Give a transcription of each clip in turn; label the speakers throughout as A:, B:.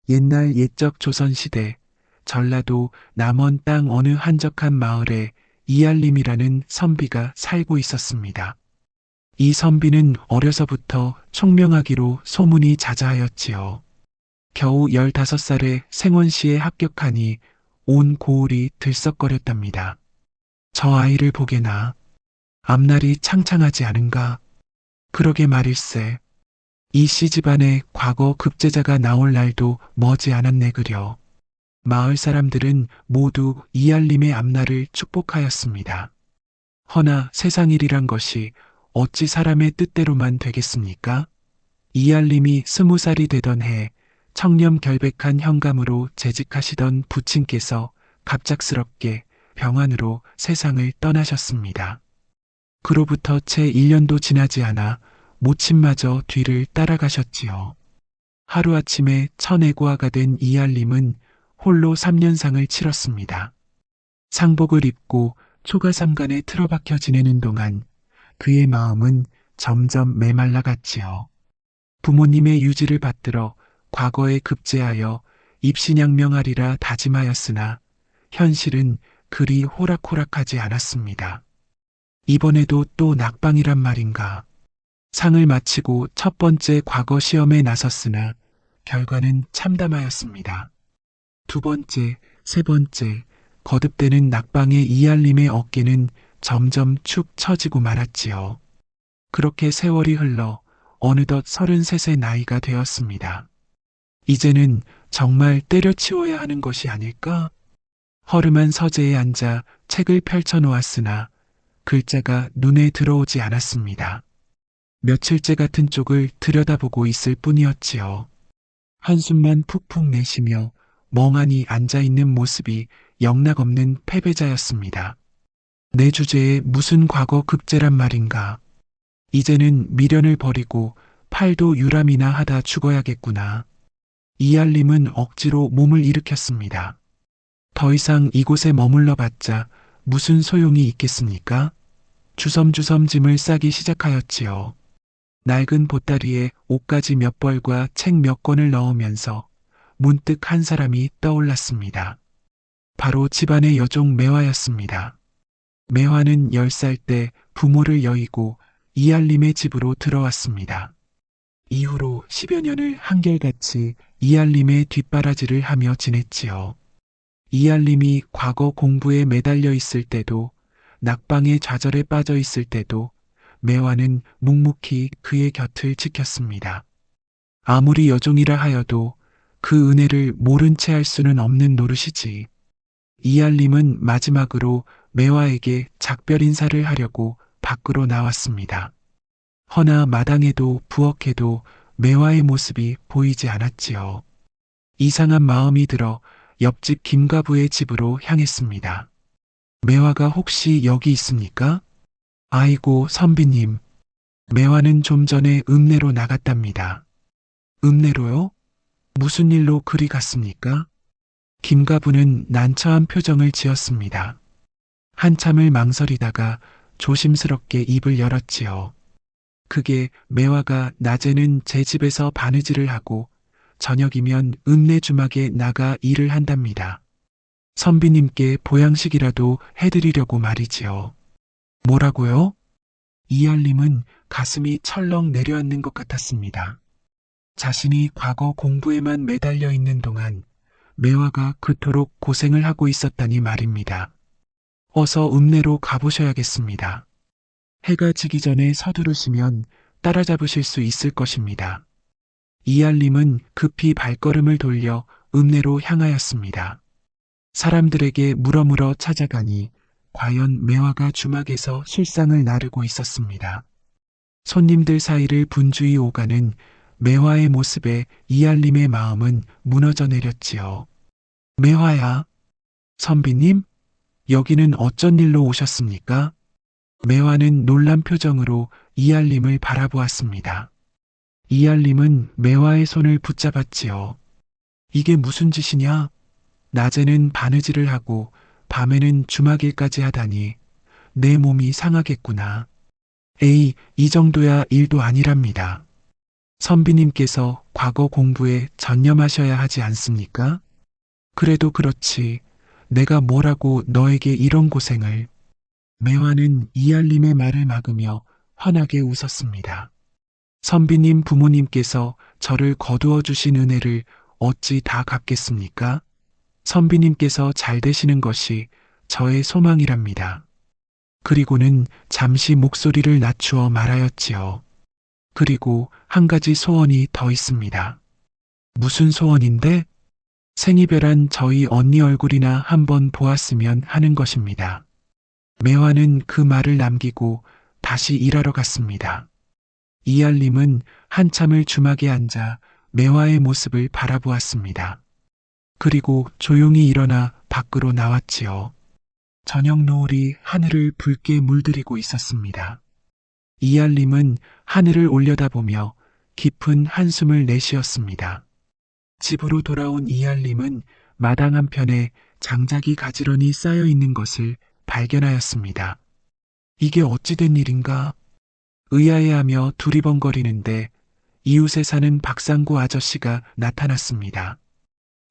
A: 옛날 옛적 조선시대 전라도 남원 땅 어느 한적한 마을에 이알림이라는 선비가 살고 있었습니다. 이 선비는 어려서부터 총명하기로 소문이 자자하였지요. 겨우 15살에 생원시에 합격하니 온 고을이 들썩거렸답니다. 저 아이를 보게나 앞날이 창창하지 않은가. 그러게 말일세. 이 씨 집안에 과거 급제자가 나올 날도 머지 않았네 그려. 마을 사람들은 모두 이알림의 앞날을 축복하였습니다. 허나 세상일이란 것이 어찌 사람의 뜻대로만 되겠습니까? 이알림이 20살이 되던 해 청렴결백한 현감으로 재직하시던 부친께서 갑작스럽게 병환으로 세상을 떠나셨습니다. 그로부터 채 1년도 지나지 않아 모친마저 뒤를 따라가셨지요. 하루아침에 천애고아가 된 이알림은 홀로 3년상을 치렀습니다. 상복을 입고 초가삼간에 틀어박혀 지내는 동안 그의 마음은 점점 메말라갔지요. 부모님의 유지를 받들어 과거에 급제하여 입신양명하리라 다짐하였으나 현실은 그리 호락호락하지 않았습니다. 이번에도 또 낙방이란 말인가. 상을 마치고 첫 번째 과거 시험에 나섰으나 결과는 참담하였습니다. 두 번째, 세 번째, 거듭되는 낙방의 이알림의 어깨는 점점 축 처지고 말았지요. 그렇게 세월이 흘러 어느덧 33세 나이가 되었습니다. 이제는 정말 때려치워야 하는 것이 아닐까? 허름한 서재에 앉아 책을 펼쳐 놓았으나 글자가 눈에 들어오지 않았습니다. 며칠째 같은 쪽을 들여다보고 있을 뿐이었지요. 한숨만 푹푹 내쉬며 멍하니 앉아있는 모습이 영락없는 패배자였습니다. 내 주제에 무슨 과거 급제란 말인가. 이제는 미련을 버리고 팔도 유람이나 하다 죽어야겠구나. 이알림은 억지로 몸을 일으켰습니다. 더 이상 이곳에 머물러 봤자 무슨 소용이 있겠습니까? 주섬주섬 짐을 싸기 시작하였지요. 낡은 보따리에 옷가지 몇 벌과 책 몇 권을 넣으면서 문득 한 사람이 떠올랐습니다. 바로 집안의 여종 매화였습니다. 매화는 10살 때 부모를 여의고 이알림의 집으로 들어왔습니다. 이후로 10여 년을 한결같이 이알림의 뒷바라지를 하며 지냈지요. 이알림이 과거 공부에 매달려 있을 때도 낙방의 좌절에 빠져 있을 때도 매화는 묵묵히 그의 곁을 지켰습니다. 아무리 여종이라 하여도 그 은혜를 모른 채 할 수는 없는 노릇이지. 이알림은 마지막으로 매화에게 작별 인사를 하려고 밖으로 나왔습니다. 허나 마당에도 부엌에도 매화의 모습이 보이지 않았지요. 이상한 마음이 들어 옆집 김가부의 집으로 향했습니다. 매화가 혹시 여기 있습니까? 아이고 선비님, 매화는 좀 전에 읍내로 나갔답니다. 읍내로요? 무슨 일로 그리 갔습니까? 김가부는 난처한 표정을 지었습니다. 한참을 망설이다가 조심스럽게 입을 열었지요. 그게 매화가 낮에는 제 집에서 바느질을 하고 저녁이면 읍내 주막에 나가 일을 한답니다. 선비님께 보양식이라도 해드리려고 말이지요. 뭐라고요? 이알림은 가슴이 철렁 내려앉는 것 같았습니다. 자신이 과거 공부에만 매달려 있는 동안 매화가 그토록 고생을 하고 있었다니 말입니다. 어서 읍내로 가보셔야겠습니다. 해가 지기 전에 서두르시면 따라잡으실 수 있을 것입니다. 이알림은 급히 발걸음을 돌려 읍내로 향하였습니다. 사람들에게 물어물어 찾아가니 과연 매화가 주막에서 술상을 나르고 있었습니다. 손님들 사이를 분주히 오가는 매화의 모습에 이알림의 마음은 무너져 내렸지요. 매화야, 선비님, 여기는 어쩐 일로 오셨습니까? 매화는 놀란 표정으로 이알림을 바라보았습니다. 이알림은 매화의 손을 붙잡았지요. 이게 무슨 짓이냐? 낮에는 바느질을 하고 밤에는 주막일까지 하다니 내 몸이 상하겠구나. 에이, 이 정도야 일도 아니랍니다. 선비님께서 과거 공부에 전념하셔야 하지 않습니까? 그래도 그렇지. 내가 뭐라고 너에게 이런 고생을. 매화는 이알림의 말을 막으며 환하게 웃었습니다. 선비님 부모님께서 저를 거두어 주신 은혜를 어찌 다 갚겠습니까? 선비님께서 잘 되시는 것이 저의 소망이랍니다. 그리고는 잠시 목소리를 낮추어 말하였지요. 그리고 한 가지 소원이 더 있습니다. 무슨 소원인데? 생이별한 저희 언니 얼굴이나 한번 보았으면 하는 것입니다. 매화는 그 말을 남기고 다시 일하러 갔습니다. 이알림은 한참을 주막에 앉아 매화의 모습을 바라보았습니다. 그리고 조용히 일어나 밖으로 나왔지요. 저녁 노을이 하늘을 붉게 물들이고 있었습니다. 이알림은 하늘을 올려다보며 깊은 한숨을 내쉬었습니다. 집으로 돌아온 이알림은 마당 한편에 장작이 가지런히 쌓여 있는 것을 발견하였습니다. 이게 어찌된 일인가? 의아해하며 두리번거리는데 이웃에 사는 박상구 아저씨가 나타났습니다.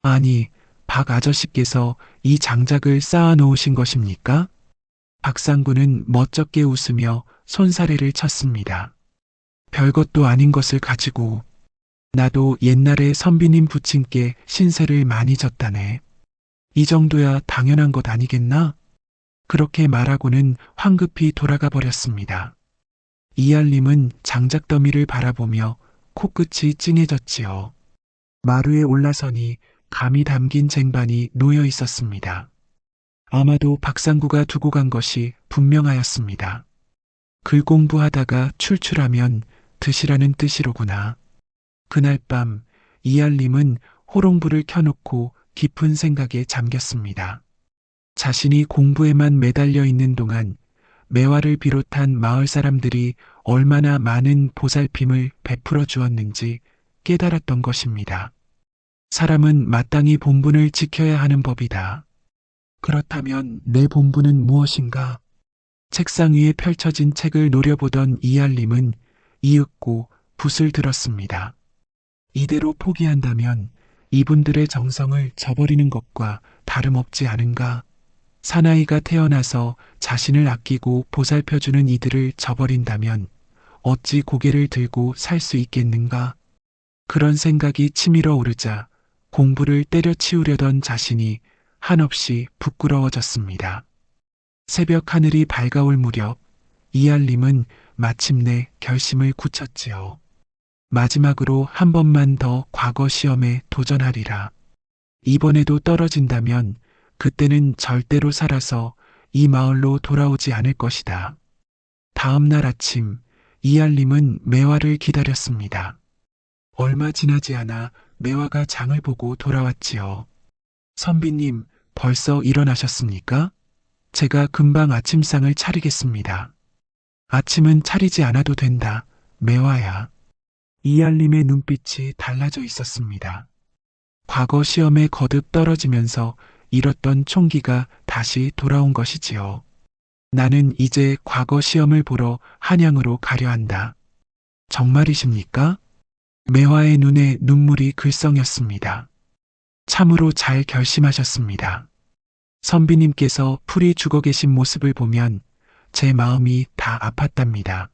A: 아니, 박 아저씨께서 이 장작을 쌓아 놓으신 것입니까? 박상구는 멋쩍게 웃으며 손사래를 쳤습니다. 별것도 아닌 것을 가지고 나도 옛날에 선비님 부친께 신세를 많이 졌다네. 이 정도야 당연한 것 아니겠나? 그렇게 말하고는 황급히 돌아가 버렸습니다. 이알림은 장작더미를 바라보며 코끝이 찡해졌지요. 마루에 올라서니 감이 담긴 쟁반이 놓여 있었습니다. 아마도 박상구가 두고 간 것이 분명하였습니다. 글 공부하다가 출출하면 드시라는 뜻이로구나. 그날 밤 이알림은 호롱불을 켜놓고 깊은 생각에 잠겼습니다. 자신이 공부에만 매달려 있는 동안 매화를 비롯한 마을 사람들이 얼마나 많은 보살핌을 베풀어 주었는지 깨달았던 것입니다. 사람은 마땅히 본분을 지켜야 하는 법이다. 그렇다면 내 본분은 무엇인가? 책상 위에 펼쳐진 책을 노려보던 이알림은 이윽고 붓을 들었습니다. 이대로 포기한다면 이분들의 정성을 저버리는 것과 다름없지 않은가? 사나이가 태어나서 자신을 아끼고 보살펴주는 이들을 저버린다면 어찌 고개를 들고 살 수 있겠는가? 그런 생각이 치밀어 오르자 공부를 때려치우려던 자신이 한없이 부끄러워졌습니다. 새벽 하늘이 밝아올 무렵 이알림은 마침내 결심을 굳혔지요. 마지막으로 한 번만 더 과거 시험에 도전하리라. 이번에도 떨어진다면 그때는 절대로 살아서 이 마을로 돌아오지 않을 것이다. 다음 날 아침 이알림은 매화를 기다렸습니다. 얼마 지나지 않아 매화가 장을 보고 돌아왔지요. 선비님, 벌써 일어나셨습니까? 제가 금방 아침상을 차리겠습니다. 아침은 차리지 않아도 된다, 매화야. 이알림의 눈빛이 달라져 있었습니다. 과거 시험에 거듭 떨어지면서 잃었던 총기가 다시 돌아온 것이지요. 나는 이제 과거 시험을 보러 한양으로 가려 한다. 정말이십니까? 매화의 눈에 눈물이 글썽였습니다. 참으로 잘 결심하셨습니다. 선비님께서 풀이 죽어 계신 모습을 보면 제 마음이 다 아팠답니다.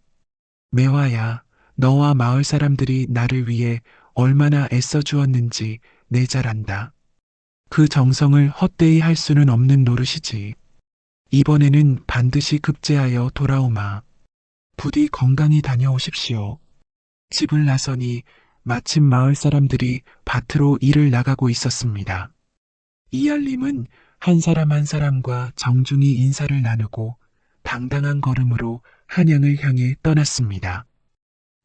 A: 매화야, 너와 마을 사람들이 나를 위해 얼마나 애써 주었는지 내 잘 안다. 그 정성을 헛되이 할 수는 없는 노릇이지. 이번에는 반드시 급제하여 돌아오마. 부디 건강히 다녀오십시오. 집을 나서니 마침 마을 사람들이 밭으로 일을 나가고 있었습니다. 이알림은 한 사람 한 사람과 정중히 인사를 나누고 당당한 걸음으로 한양을 향해 떠났습니다.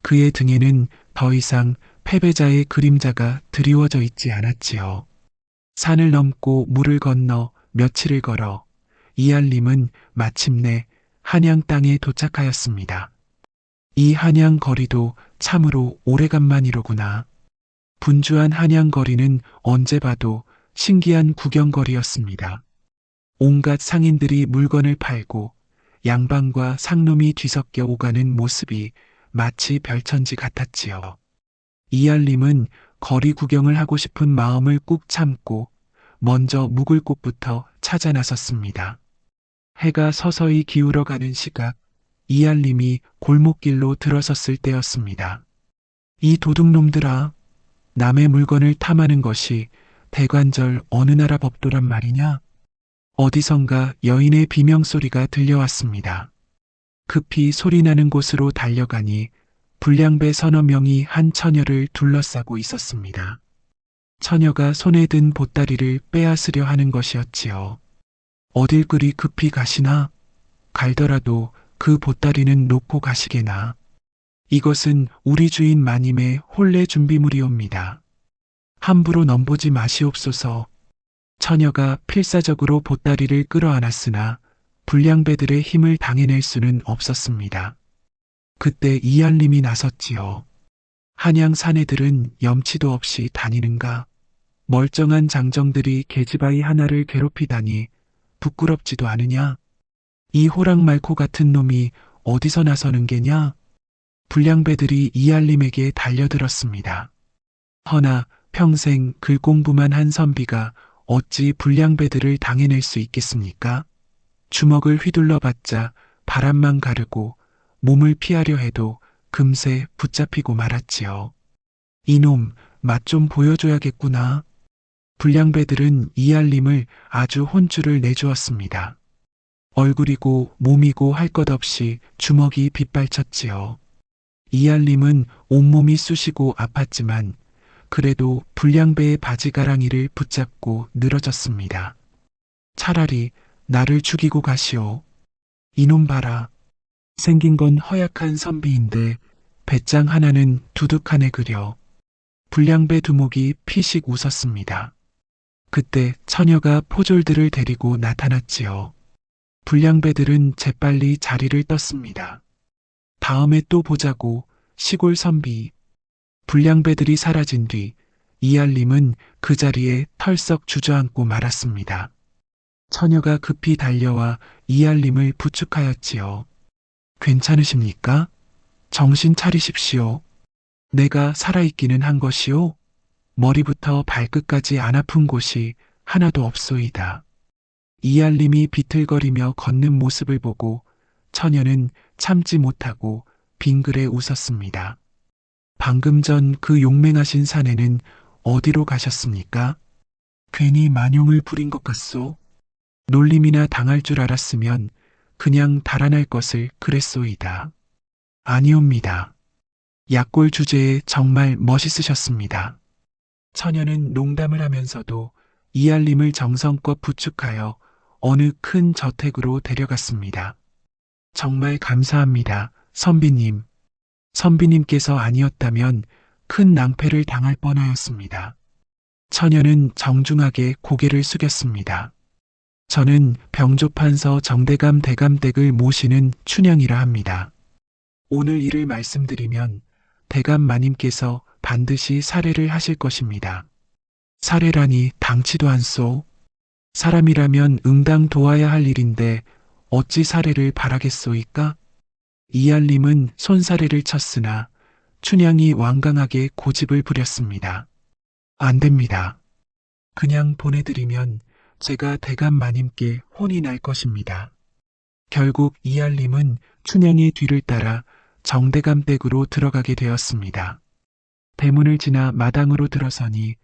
A: 그의 등에는 더 이상 패배자의 그림자가 드리워져 있지 않았지요. 산을 넘고 물을 건너 며칠을 걸어 이알림은 마침내 한양 땅에 도착하였습니다. 이 한양 거리도 참으로 오래간만이로구나. 분주한 한양 거리는 언제 봐도 신기한 구경거리였습니다. 온갖 상인들이 물건을 팔고 양반과 상놈이 뒤섞여 오가는 모습이 마치 별천지 같았지요. 이알림은 거리 구경을 하고 싶은 마음을 꾹 참고 먼저 묵을 곳부터 찾아 나섰습니다. 해가 서서히 기울어가는 시각, 이알림이 골목길로 들어섰을 때였습니다. 이 도둑놈들아, 남의 물건을 탐하는 것이 대관절 어느 나라 법도란 말이냐? 어디선가 여인의 비명소리가 들려왔습니다. 급히 소리나는 곳으로 달려가니 불량배 서너 명이 한 처녀를 둘러싸고 있었습니다. 처녀가 손에 든 보따리를 빼앗으려 하는 것이었지요. 어딜 그리 급히 가시나? 갈더라도 그 보따리는 놓고 가시게나. 이것은 우리 주인 마님의 혼례 준비물이옵니다. 함부로 넘보지 마시옵소서. 처녀가 필사적으로 보따리를 끌어안았으나 불량배들의 힘을 당해낼 수는 없었습니다. 그때 이알림이 나섰지요. 한양 사내들은 염치도 없이 다니는가? 멀쩡한 장정들이 계집아이 하나를 괴롭히다니 부끄럽지도 않으냐? 이 호랑말코 같은 놈이 어디서 나서는 게냐? 불량배들이 이알림에게 달려들었습니다. 허나 평생 글공부만 한 선비가 어찌 불량배들을 당해낼 수 있겠습니까? 주먹을 휘둘러봤자 바람만 가르고 몸을 피하려 해도 금세 붙잡히고 말았지요. 이놈, 맛 좀 보여줘야겠구나. 불량배들은 이알림을 아주 혼쭐을 내주었습니다. 얼굴이고 몸이고 할 것 없이 주먹이 빗발쳤지요. 이알림은 온몸이 쑤시고 아팠지만 그래도 불량배의 바지가랑이를 붙잡고 늘어졌습니다. 차라리 나를 죽이고 가시오. 이놈 봐라. 생긴 건 허약한 선비인데 배짱 하나는 두둑하네 그려. 불량배 두목이 피식 웃었습니다. 그때 처녀가 포졸들을 데리고 나타났지요. 불량배들은 재빨리 자리를 떴습니다. 다음에 또 보자고, 시골 선비. 불량배들이 사라진 뒤 이알림은 그 자리에 털썩 주저앉고 말았습니다. 처녀가 급히 달려와 이알림을 부축하였지요. 괜찮으십니까? 정신 차리십시오. 내가 살아있기는 한 것이오. 머리부터 발끝까지 안 아픈 곳이 하나도 없소이다. 이알림이 비틀거리며 걷는 모습을 보고 처녀는 참지 못하고 빙그레 웃었습니다. 방금 전 그 용맹하신 사내는 어디로 가셨습니까? 괜히 만용을 부린 것 같소. 놀림이나 당할 줄 알았으면 그냥 달아날 것을 그랬소이다. 아니옵니다. 약골 주제에 정말 멋있으셨습니다. 처녀는 농담을 하면서도 이알림을 정성껏 부축하여 어느 큰 저택으로 데려갔습니다. 정말 감사합니다, 선비님. 선비님께서 아니었다면 큰 낭패를 당할 뻔하였습니다. 처녀는 정중하게 고개를 숙였습니다. 저는 병조판서 정대감 대감댁을 모시는 춘향이라 합니다. 오늘 일을 말씀드리면 대감 마님께서 반드시 살해를 하실 것입니다. 살해라니 당치도 않소. 사람이라면 응당 도와야 할 일인데 어찌 살해를 바라겠소이까? 이알림은 손살해를 쳤으나 춘향이 완강하게 고집을 부렸습니다. 안 됩니다. 그냥 보내드리면 제가 대감 마님께 혼이 날 것입니다. 결국 이알림은 춘향의 뒤를 따라 정대감 댁으로 들어가게 되었습니다. 대문을 지나 마당으로 들어서니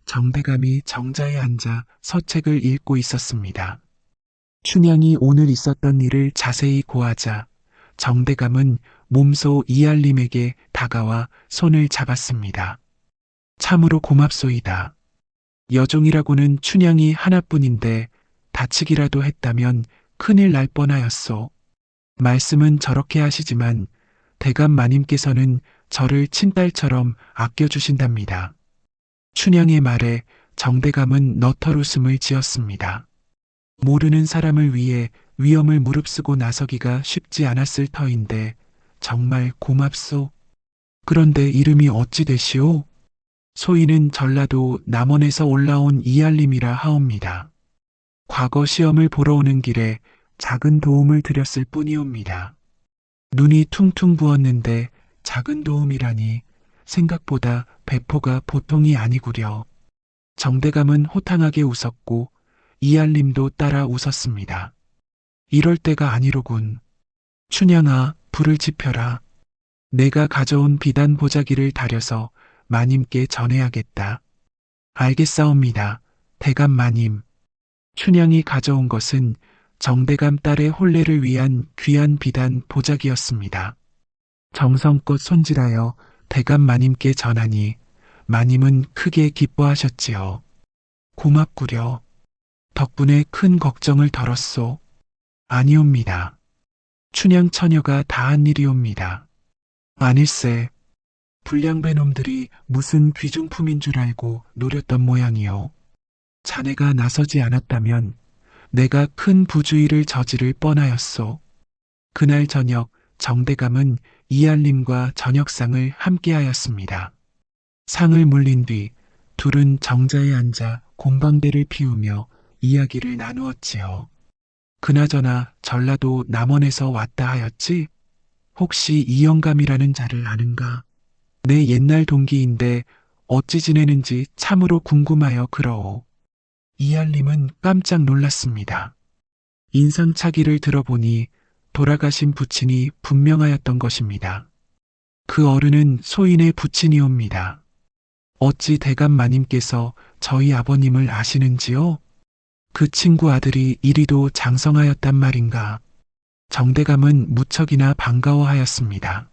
A: 정대감이 정자에 앉아 서책을 읽고 있었습니다. 춘향이 오늘 있었던 일을 자세히 고하자 정대감은 몸소 이알림에게 다가와 손을 잡았습니다. 참으로 고맙소이다. 여종이라고는 춘향이 하나뿐인데 다치기라도 했다면 큰일 날 뻔하였소. 말씀은 저렇게 하시지만 대감 마님께서는 저를 친딸처럼 아껴주신답니다. 춘향의 말에 정대감은 너털웃음을 지었습니다. 모르는 사람을 위해 위험을 무릅쓰고 나서기가 쉽지 않았을 터인데 정말 고맙소. 그런데 이름이 어찌 되시오? 소인은 전라도 남원에서 올라온 이알림이라 하옵니다. 과거 시험을 보러 오는 길에 작은 도움을 드렸을 뿐이옵니다. 눈이 퉁퉁 부었는데 작은 도움이라니 생각보다 배포가 보통이 아니구려. 정대감은 호탕하게 웃었고 이알림도 따라 웃었습니다. 이럴 때가 아니로군. 춘향아, 불을 지펴라. 내가 가져온 비단 보자기를 다려서 마님께 전해야겠다. 알겠사옵니다. 대감 마님. 춘향이 가져온 것은 정대감 딸의 혼례를 위한 귀한 비단 보자기였습니다. 정성껏 손질하여 대감 마님께 전하니 마님은 크게 기뻐하셨지요. 고맙구려. 덕분에 큰 걱정을 덜었소. 아니옵니다. 춘향 처녀가 다한 일이옵니다. 아닐세. 불량배 놈들이 무슨 귀중품인 줄 알고 노렸던 모양이요. 자네가 나서지 않았다면 내가 큰 부주의를 저지를 뻔하였소. 그날 저녁 정대감은 이알림과 저녁상을 함께하였습니다. 상을 물린 뒤 둘은 정자에 앉아 곰방대를 피우며 이야기를 나누었지요. 그나저나 전라도 남원에서 왔다 하였지? 혹시 이영감이라는 자를 아는가? 내 옛날 동기인데 어찌 지내는지 참으로 궁금하여 그러오. 이알림은 깜짝 놀랐습니다. 인상착의를 들어보니 돌아가신 부친이 분명하였던 것입니다. 그 어른은 소인의 부친이옵니다. 어찌 대감 마님께서 저희 아버님을 아시는지요? 그 친구 아들이 이리도 장성하였단 말인가. 정대감은 무척이나 반가워하였습니다.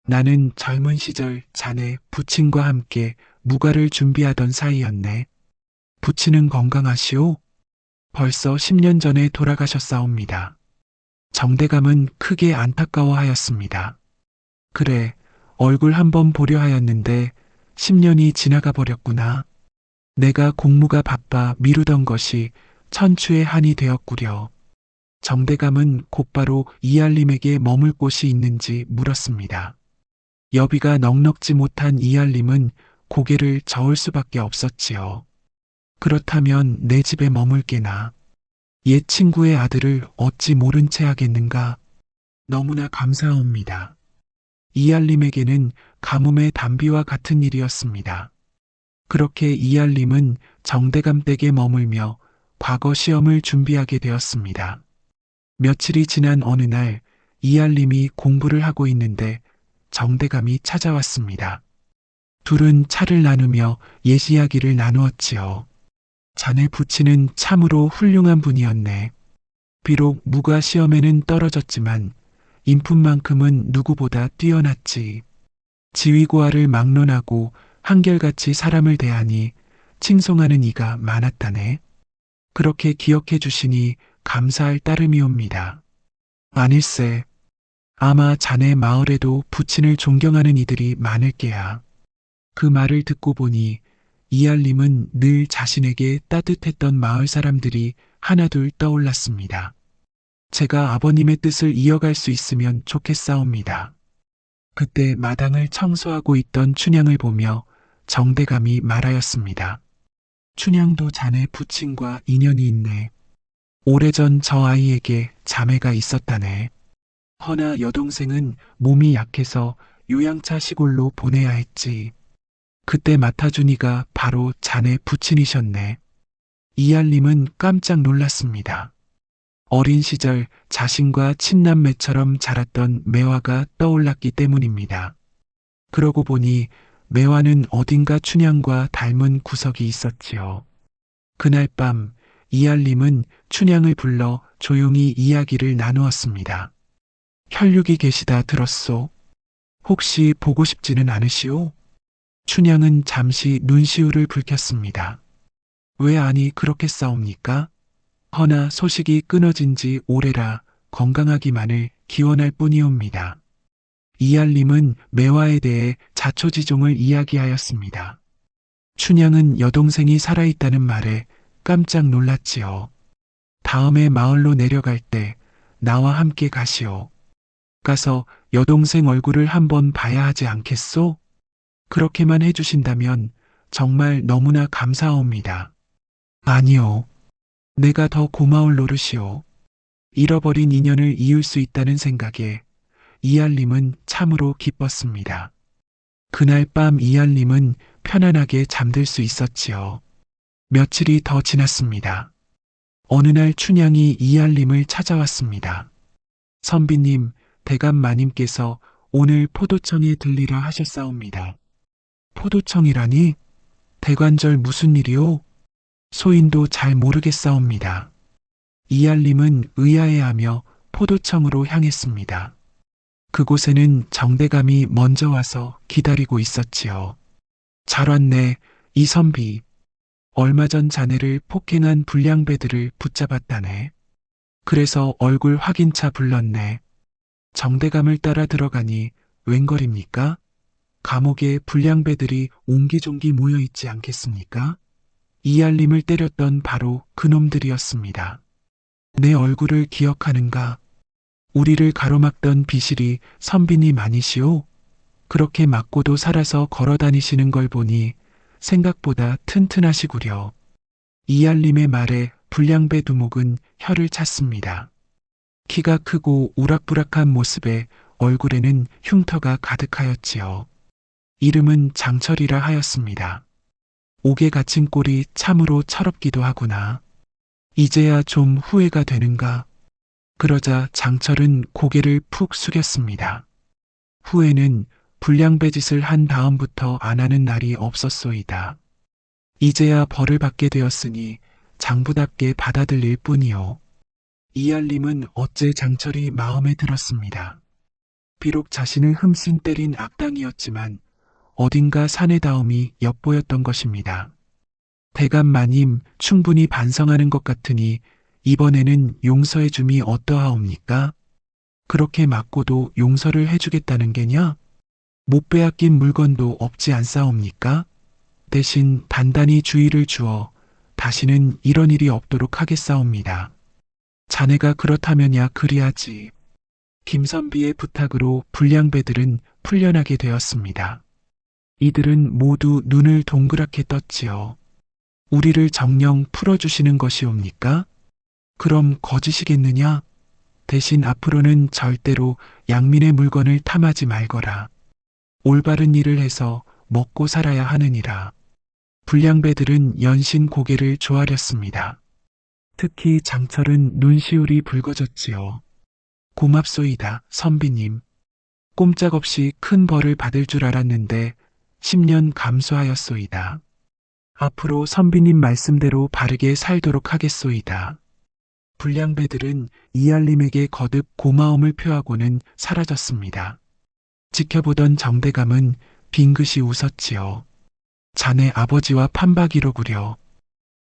A: 나는 젊은 시절 자네 부친과 함께 무가를 준비하던 사이였네. 부친은 건강하시오? 벌써 10년 전에 돌아가셨사옵니다. 정대감은 크게 안타까워하였습니다. 그래, 얼굴 한번 보려 하였는데 10년이 지나가 버렸구나. 내가 공무가 바빠 미루던 것이 천추의 한이 되었구려. 정대감은 곧바로 이알림에게 머물 곳이 있는지 물었습니다. 여비가 넉넉지 못한 이알림은 고개를 저을 수밖에 없었지요. 그렇다면 내 집에 머물게나. 옛 친구의 아들을 어찌 모른 채 하겠는가. 너무나 감사합니다. 이알림에게는 가뭄의 단비와 같은 일이었습니다. 그렇게 이알림은 정대감 댁에 머물며 과거 시험을 준비하게 되었습니다. 며칠이 지난 어느 날 이알림이 공부를 하고 있는데 정대감이 찾아왔습니다. 둘은 차를 나누며 옛 이야기를 나누었지요. 자네 부친은 참으로 훌륭한 분이었네. 비록 무가 시험에는 떨어졌지만 인품만큼은 누구보다 뛰어났지. 지위고하를 막론하고 한결같이 사람을 대하니 칭송하는 이가 많았다네. 그렇게 기억해 주시니 감사할 따름이옵니다. 아닐세. 아마 자네 마을에도 부친을 존경하는 이들이 많을 게야. 그 말을 듣고 보니 이알림은 늘 자신에게 따뜻했던 마을 사람들이 하나둘 떠올랐습니다. 제가 아버님의 뜻을 이어갈 수 있으면 좋겠사옵니다. 그때 마당을 청소하고 있던 춘향을 보며 정대감이 말하였습니다. 춘향도 자네 부친과 인연이 있네. 오래전 저 아이에게 자매가 있었다네. 허나 여동생은 몸이 약해서 요양차 시골로 보내야 했지. 그때 맡아준 이가 바로 자네 부친이셨네. 이알림은 깜짝 놀랐습니다. 어린 시절 자신과 친남매처럼 자랐던 매화가 떠올랐기 때문입니다. 그러고 보니 매화는 어딘가 춘향과 닮은 구석이 있었지요. 그날 밤 이알림은 춘향을 불러 조용히 이야기를 나누었습니다. 혈육이 계시다 들었소. 혹시 보고 싶지는 않으시오? 춘향은 잠시 눈시울을 붉혔습니다. 왜 아니 그렇게 싸웁니까? 허나 소식이 끊어진 지 오래라 건강하기만을 기원할 뿐이옵니다. 이알림은 매화에 대해 자초지종을 이야기하였습니다. 춘향은 여동생이 살아있다는 말에 깜짝 놀랐지요. 다음에 마을로 내려갈 때 나와 함께 가시오. 가서 여동생 얼굴을 한번 봐야 하지 않겠소? 그렇게만 해주신다면 정말 너무나 감사합니다. 아니요. 내가 더 고마울 노릇이오. 잃어버린 인연을 이을 수 있다는 생각에 이알림은 참으로 기뻤습니다. 그날 밤 이알림은 편안하게 잠들 수 있었지요. 며칠이 더 지났습니다. 어느 날 춘향이 이알림을 찾아왔습니다. 선비님, 대감 마님께서 오늘 포도청에 들리라 하셨사옵니다. 포도청이라니? 대관절 무슨 일이오? 소인도 잘 모르겠사옵니다. 이알림은 의아해하며 포도청으로 향했습니다. 그곳에는 정대감이 먼저 와서 기다리고 있었지요. 잘 왔네, 이선비. 얼마 전 자네를 폭행한 불량배들을 붙잡았다네. 그래서 얼굴 확인차 불렀네. 정대감을 따라 들어가니 웬걸입니까? 감옥에 불량배들이 옹기종기 모여있지 않겠습니까? 이알림을 때렸던 바로 그놈들이었습니다. 내 얼굴을 기억하는가? 우리를 가로막던 비실이 선비님 아니시오? 그렇게 맞고도 살아서 걸어다니시는 걸 보니 생각보다 튼튼하시구려. 이알림의 말에 불량배 두목은 혀를 찼습니다. 키가 크고 우락부락한 모습에 얼굴에는 흉터가 가득하였지요. 이름은 장철이라 하였습니다. 옥에 갇힌 꼴이 참으로 철없기도 하구나. 이제야 좀 후회가 되는가? 그러자 장철은 고개를 푹 숙였습니다. 후회는 불량배 짓을 한 다음부터 안 하는 날이 없었소이다. 이제야 벌을 받게 되었으니 장부답게 받아들일 뿐이요. 이알림은 어째 장철이 마음에 들었습니다. 비록 자신을 흠쓴 때린 악당이었지만 어딘가 사내다움이 엿보였던 것입니다. 대감 마님 충분히 반성하는 것 같으니 이번에는 용서해 줌이 어떠하옵니까? 그렇게 맞고도 용서를 해주겠다는 게냐? 못 빼앗긴 물건도 없지 않사옵니까? 대신 단단히 주의를 주어 다시는 이런 일이 없도록 하겠사옵니다. 자네가 그렇다면야 그리하지. 김선비의 부탁으로 불량배들은 풀려나게 되었습니다. 이들은 모두 눈을 동그랗게 떴지요. 우리를 정녕 풀어주시는 것이옵니까? 그럼 거짓이겠느냐? 대신 앞으로는 절대로 양민의 물건을 탐하지 말거라. 올바른 일을 해서 먹고 살아야 하느니라. 불량배들은 연신 고개를 조아렸습니다. 특히 장철은 눈시울이 붉어졌지요. 고맙소이다, 선비님. 꼼짝없이 큰 벌을 받을 줄 알았는데 10년 감수하였소이다. 앞으로 선비님 말씀대로 바르게 살도록 하겠소이다. 불량배들은 이알림에게 거듭 고마움을 표하고는 사라졌습니다. 지켜보던 정대감은 빙긋이 웃었지요. 자네 아버지와 판박이로구려.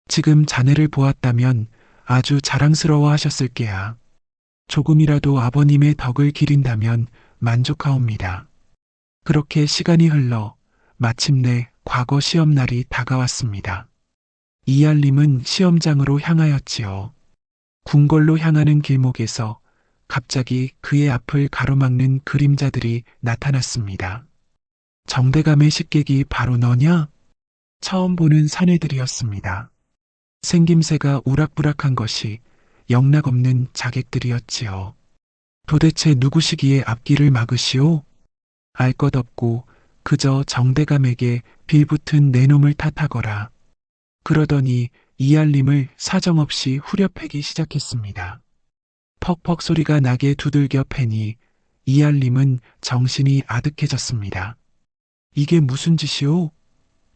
A: 지금 자네를 보았다면 아주 자랑스러워 하셨을 게야. 조금이라도 아버님의 덕을 기린다면 만족하옵니다. 그렇게 시간이 흘러 마침내 과거 시험날이 다가왔습니다. 이알림은 시험장으로 향하였지요. 궁궐로 향하는 길목에서 갑자기 그의 앞을 가로막는 그림자들이 나타났습니다. 정대감의 식객이 바로 너냐? 처음 보는 사내들이었습니다. 생김새가 우락부락한 것이 영락없는 자객들이었지요. 도대체 누구시기에 앞길을 막으시오? 알 것 없고 그저 정대감에게 빌붙은 내 놈을 탓하거라. 그러더니 이알림을 사정없이 후려패기 시작했습니다. 퍽퍽 소리가 나게 두들겨 패니 이알림은 정신이 아득해졌습니다. 이게 무슨 짓이오?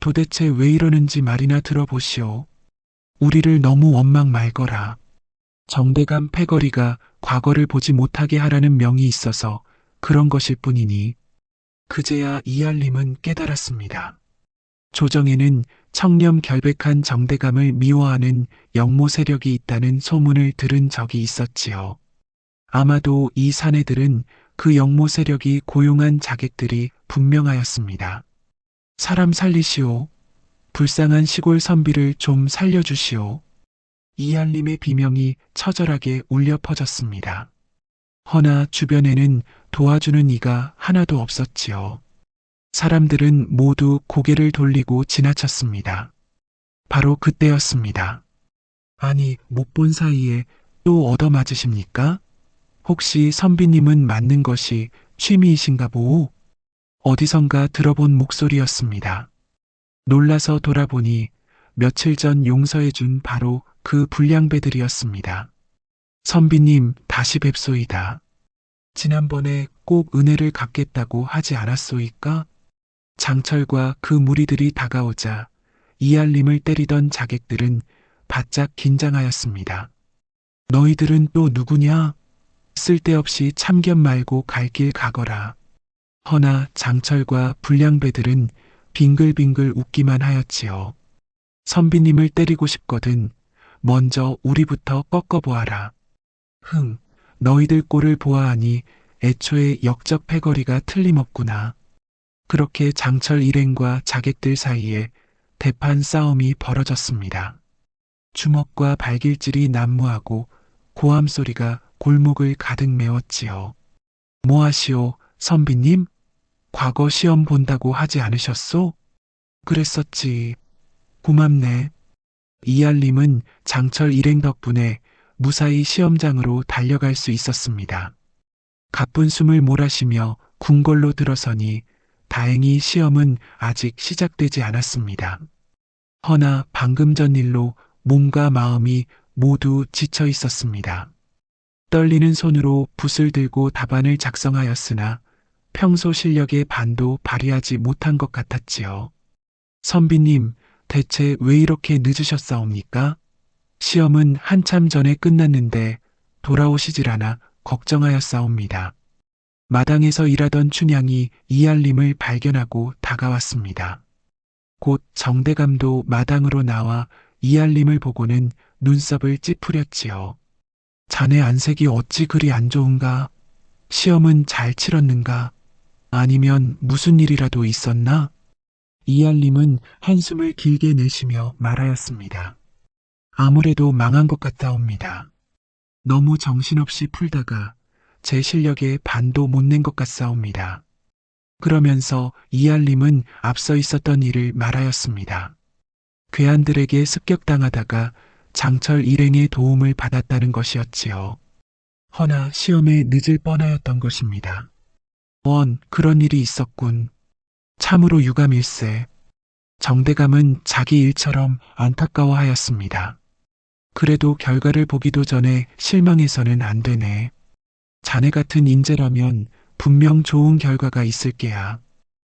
A: 도대체 왜 이러는지 말이나 들어보시오. 우리를 너무 원망 말거라. 정대감 패거리가 과거를 보지 못하게 하라는 명이 있어서 그런 것일 뿐이니. 그제야 이알림은 깨달았습니다. 조정에는 청렴 결백한 정대감을 미워하는 영모 세력이 있다는 소문을 들은 적이 있었지요. 아마도 이 사내들은 그 영모 세력이 고용한 자객들이 분명하였습니다. 사람 살리시오. 불쌍한 시골 선비를 좀 살려주시오. 이알림의 비명이 처절하게 울려 퍼졌습니다. 허나 주변에는 도와주는 이가 하나도 없었지요. 사람들은 모두 고개를 돌리고 지나쳤습니다. 바로 그때였습니다. 아니, 못 본 사이에 또 얻어맞으십니까? 혹시 선비님은 맞는 것이 취미이신가 보오? 어디선가 들어본 목소리였습니다. 놀라서 돌아보니 며칠 전 용서해준 바로 그 불량배들이었습니다. 선비님, 다시 뵙소이다. 지난번에 꼭 은혜를 갚겠다고 하지 않았소이까? 장철과 그 무리들이 다가오자 이알림을 때리던 자객들은 바짝 긴장하였습니다. 너희들은 또 누구냐? 쓸데없이 참견 말고 갈 길 가거라. 허나 장철과 불량배들은 빙글빙글 웃기만 하였지요. 선비님을 때리고 싶거든 먼저 우리부터 꺾어보아라. 흥, 너희들 꼴을 보아하니 애초에 역적 패거리가 틀림없구나. 그렇게 장철 일행과 자객들 사이에 대판 싸움이 벌어졌습니다. 주먹과 발길질이 난무하고 고함 소리가 골목을 가득 메웠지요. 뭐하시오, 선비님? 과거 시험 본다고 하지 않으셨소? 그랬었지. 고맙네. 이알림은 장철 일행 덕분에 무사히 시험장으로 달려갈 수 있었습니다. 가쁜 숨을 몰아쉬며 궁궐로 들어서니 다행히 시험은 아직 시작되지 않았습니다. 허나 방금 전 일로 몸과 마음이 모두 지쳐 있었습니다. 떨리는 손으로 붓을 들고 답안을 작성하였으나 평소 실력의 반도 발휘하지 못한 것 같았지요. 선비님, 대체 왜 이렇게 늦으셨사옵니까? 시험은 한참 전에 끝났는데 돌아오시질 않아 걱정하였사옵니다. 마당에서 일하던 춘향이 이알림을 발견하고 다가왔습니다. 곧 정대감도 마당으로 나와 이알림을 보고는 눈썹을 찌푸렸지요. 자네 안색이 어찌 그리 안 좋은가? 시험은 잘 치렀는가? 아니면 무슨 일이라도 있었나? 이알림은 한숨을 길게 내쉬며 말하였습니다. 아무래도 망한 것 같다옵니다. 너무 정신없이 풀다가 제 실력에 반도 못 낸 것 같사옵니다. 그러면서 이알림은 앞서 있었던 일을 말하였습니다. 괴한들에게 습격당하다가 장철 일행의 도움을 받았다는 것이었지요. 허나 시험에 늦을 뻔하였던 것입니다. 그런 일이 있었군. 참으로 유감일세. 정대감은 자기 일처럼 안타까워하였습니다. 그래도 결과를 보기도 전에 실망해서는 안 되네. 자네 같은 인재라면 분명 좋은 결과가 있을 게야.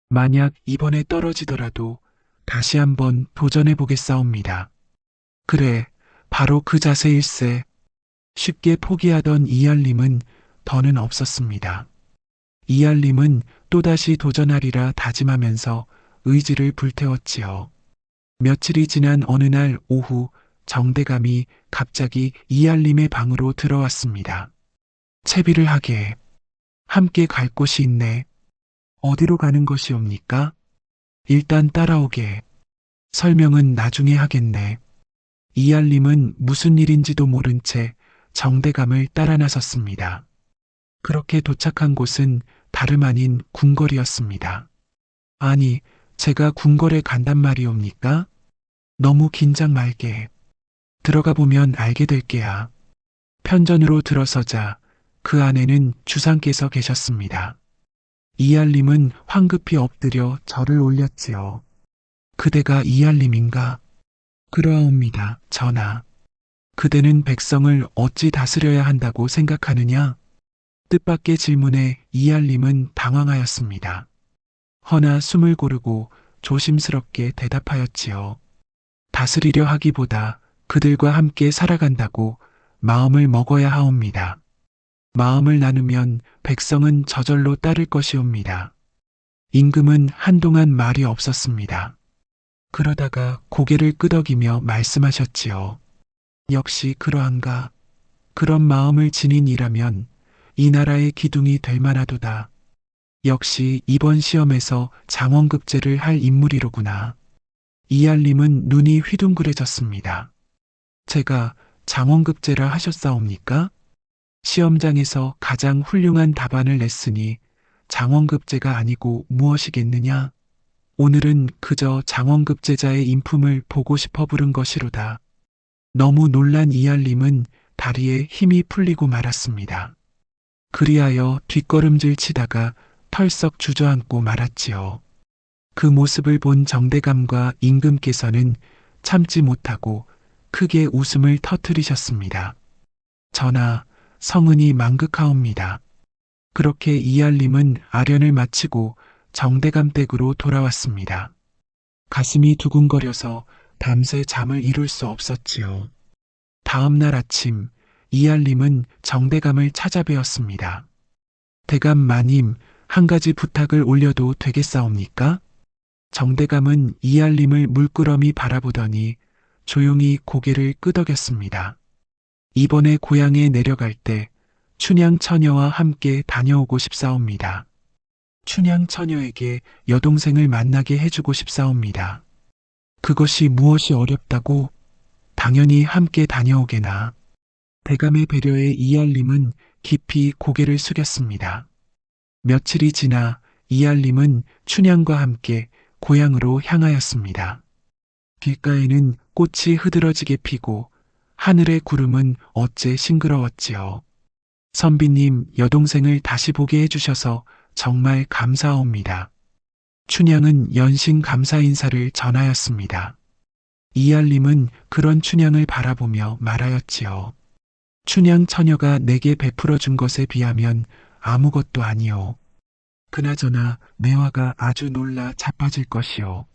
A: 만약 이번에 떨어지더라도 다시 한번 도전해 보겠사옵니다. 그래, 바로 그 자세일세. 쉽게 포기하던 이알림은 더는 없었습니다. 이알림은 또다시 도전하리라 다짐하면서 의지를 불태웠지요. 며칠이 지난 어느 날 오후 정대감이 갑자기 이알림의 방으로 들어왔습니다. 채비를 하게. 함께 갈 곳이 있네. 어디로 가는 것이옵니까? 일단 따라오게. 설명은 나중에 하겠네. 이알림은 무슨 일인지도 모른 채 정대감을 따라 나섰습니다. 그렇게 도착한 곳은 다름 아닌 궁궐이었습니다. 아니, 제가 궁궐에 간단 말이옵니까? 너무 긴장 말게. 들어가 보면 알게 될 게야. 편전으로 들어서자 그 안에는 주상께서 계셨습니다. 이알림은 황급히 엎드려 절을 올렸지요. 그대가 이알림인가? 그러하옵니다, 전하. 그대는 백성을 어찌 다스려야 한다고 생각하느냐? 뜻밖의 질문에 이알림은 당황하였습니다. 허나 숨을 고르고 조심스럽게 대답하였지요. 다스리려 하기보다 그들과 함께 살아간다고 마음을 먹어야 하옵니다. 마음을 나누면 백성은 저절로 따를 것이옵니다. 임금은 한동안 말이 없었습니다. 그러다가 고개를 끄덕이며 말씀하셨지요. 역시 그러한가. 그런 마음을 지닌 이라면 이 나라의 기둥이 될 만하도다. 역시 이번 시험에서 장원급제를 할 인물이로구나. 이알림은 눈이 휘둥그레졌습니다. 제가 장원급제라 하셨사옵니까? 시험장에서 가장 훌륭한 답안을 냈으니 장원급제가 아니고 무엇이겠느냐? 오늘은 그저 장원급제자의 인품을 보고 싶어 부른 것이로다. 너무 놀란 이알림은 다리에 힘이 풀리고 말았습니다. 그리하여 뒷걸음질 치다가 털썩 주저앉고 말았지요. 그 모습을 본 정대감과 임금께서는 참지 못하고 크게 웃음을 터뜨리셨습니다. 전하, 성은이 망극하옵니다. 그렇게 이알림은 아련을 마치고 정대감 댁으로 돌아왔습니다. 가슴이 두근거려서 밤새 잠을 이룰 수 없었지요. 다음 날 아침 이알림은 정대감을 찾아뵈었습니다. 대감 마님, 한 가지 부탁을 올려도 되겠사옵니까? 정대감은 이알림을 물끄러미 바라보더니 조용히 고개를 끄덕였습니다. 이번에 고향에 내려갈 때 춘향 처녀와 함께 다녀오고 싶사옵니다. 춘향 처녀에게 여동생을 만나게 해주고 싶사옵니다. 그것이 무엇이 어렵다고? 당연히 함께 다녀오게나. 대감의 배려에 이알림은 깊이 고개를 숙였습니다. 며칠이 지나 이알림은 춘향과 함께 고향으로 향하였습니다. 길가에는 꽃이 흐드러지게 피고 하늘의 구름은 어째 싱그러웠지요. 선비님, 여동생을 다시 보게 해주셔서 정말 감사합니다. 춘향은 연신 감사 인사를 전하였습니다. 이알림은 그런 춘향을 바라보며 말하였지요. 춘향 처녀가 내게 베풀어 준 것에 비하면 아무것도 아니오. 그나저나 매화가 아주 놀라 자빠질 것이오.